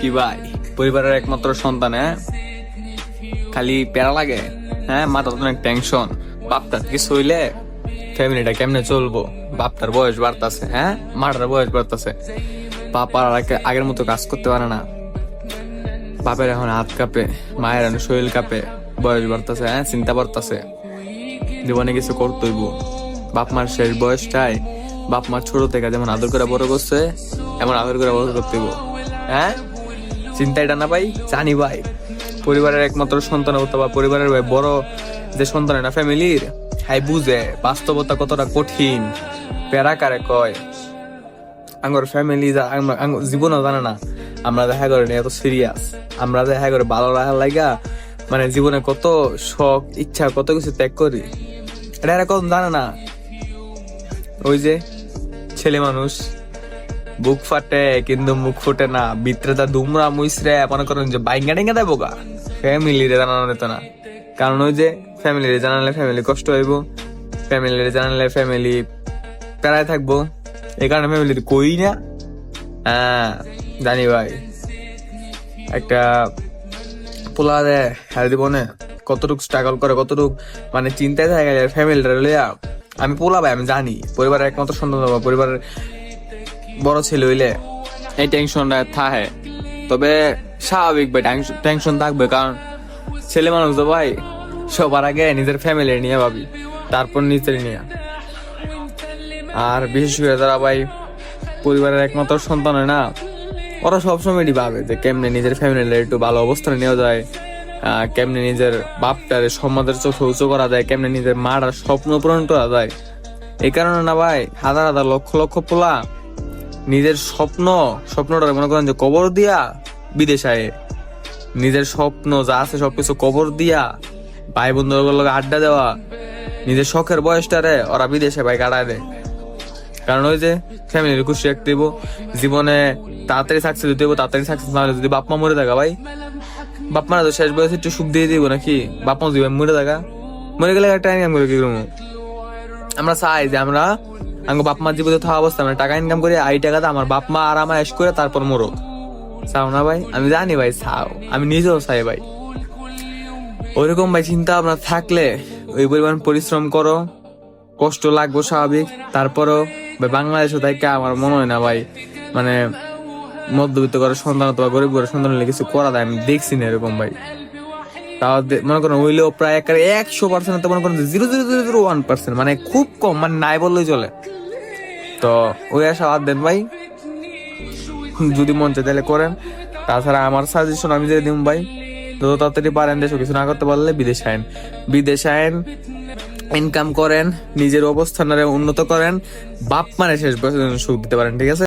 কি ভাই, পরিবারের একমাত্র সন্তান, হ্যাঁ খালি প্যারা লাগে, হ্যাঁ মাথা তো অনেক টেনশন। বাপটার কিছু হইলে ফ্যামিলিটা কেমনে চলবো? বাপটার বয়স বাড়তাছে, হ্যাঁ মাটার বয়স বাড়তাছে, বাপার আগের মতো কাজ করতে পারে না। বাপের এখন হাত কাঁপে, মায়ের এখন শরীর কাঁপে, বয়স বাড়তাছে, হ্যাঁ চিন্তা বাড়তাছে, জীবনে কিছু করতে হইব। বাপ মার শেষ বয়সটাই বাপ মার ছোট থেকে যেমন আদর করে বড় করছে, এমন আদর করে বড় করতে হইব, হ্যাঁ চিন্তা এটা না ভাই, জানি ভাই পরিবারের একমাত্র সন্তান অথবা পরিবারের ভাই বড় যে সন্তান না ফ্যামিলির, হাই বুঝে বাস্তবতা কতটা কঠিন, প্যারা কারে কয়। আঙ্গর ফ্যামিলি জীবনও জানে না আমরা দেখা করে এত সিরিয়াস, আমরা দেখা করে ভালো রাখার লাগা মানে জীবনে কত শখ ইচ্ছা কত কিছু ত্যাগ করি, এটা এরকম জানে না। ওই যে ছেলে মানুষ বুক ফাটে কিন্তু মুখ ফুটে না, ভিতরে তা দুমরা মুইসরে মনে করেন যে বাইঙ্গা টেঙ্গা দেবো গা, ফ্যামিলিরে জানানো যেত না। কারণ ওই যে ফ্যামিলিরে জানালে ফ্যামিলি কষ্ট হইব, ফ্যামিলিরে জানালে ফ্যামিলি প্যারায় থাকবো, এই কারণে ফ্যামিলি কই না। হ্যাঁ জানি ভাই, একটা পোলা দেয় হ্যাঁ জীবনে কতটুকু স্ট্রাগল করে, কতটুকু মানে চিন্তায় থাকে ফ্যামিলিটা লইয়া। আমি পোলা ভাই, আমি জানি পরিবারের একমাত্র সন্তান হবো, পরিবারের বড় ছেলে হইলে এই টেনশনটা থাকে। তবে স্বাভাবিক ভাই টেনশন থাকবে, কারণ ছেলে মানুষ তো ভাই সবার আগে নিজের ফ্যামিলি নিয়ে ভাবি, তারপর নিজের নিয়ে। আর বিশেষ করে যারা ভাই পরিবারের একমাত্র সন্তান হয় না, ওরা সবসময় ভাবে যে কেমনে নিজের ফ্যামিলির একটু ভালো অবস্থানে নেওয়া যায়, কেমনে নিজের বাপটার সমাজের চোখে উঁচু করা যায়, কেমনে নিজের মাটার স্বপ্ন পূরণ করা যায়। এই কারণে না ভাই হাজার হাজার লক্ষ লক্ষ পোলা নিজের স্বপ্নটা মনে করেন যে কবর দিয়া বিদেশে আয়ে, নিজের স্বপ্ন যা আছে সবকিছু কবর দিয়া ভাই বন্ধুদের লগে আড্ডা দেওয়া, নিজের শখের বয়সটারে ওরা বিদেশে ভাই কাটায় দেয়। কারণ ওই যে ফ্যামিলির খুশি রাখতে হইব, জীবনে তাড়াতাড়ি সাকসেস দিতে হইব, তাড়াতাড়ি সাকসেস না হলে যদি বাপ মা মরে থাকা ভাই, বাপ মা তো শেষ বয়সে একটু সুখ দিয়ে দিব নাকি, বাপ মা জীবন মরে থাকা, মরে গেলে একটা ইনকাম করে কি করবো? আমরা চাই যে আমরা আমার বাপ মার জীবনে থাকা অবস্থা আমরা টাকা ইনকাম করে এই টাকাটা আমার বাপ মা আরাম আয়েশ করে তারপর মরো। চাও না ভাই? আমি জানি ভাই চাও, আমি নিজেও চাই ভাই। ওইরকম ভাই চিন্তা ভাবনা থাকলে ওই পরিমাণ পরিশ্রম করো, কষ্ট লাগবো স্বাভাবিক, তারপরও ভাই বাংলাদেশে থেকে আমার মনে হয় না ভাই মানে মধ্যবিত্ত করে সন্তান অথবা গরিব করে সন্তান হলে কিছু করা যায়, আমি দেখছি না এরকম ভাই। তাও মনে করেন হইলেও প্রায় 100% মনে করেন 0.001%, মানে খুব কম, মানে নাই বললেই চলে। তো ওই আশা বাদ দেন ভাই, যদি মন চায় তাহলে করেন। তাছাড়া আমার সাজেশন আমি যে দিম ভাই, যত তাড়াতাড়ি পারেন দেশে কিছু না করতে পারলে বিদেশে আইন, ইনকাম করেন, নিজের অবস্থানের উন্নত করেন, বাপ মানে শেষ বয়সে সুখ দিতে পারেন, ঠিক আছে।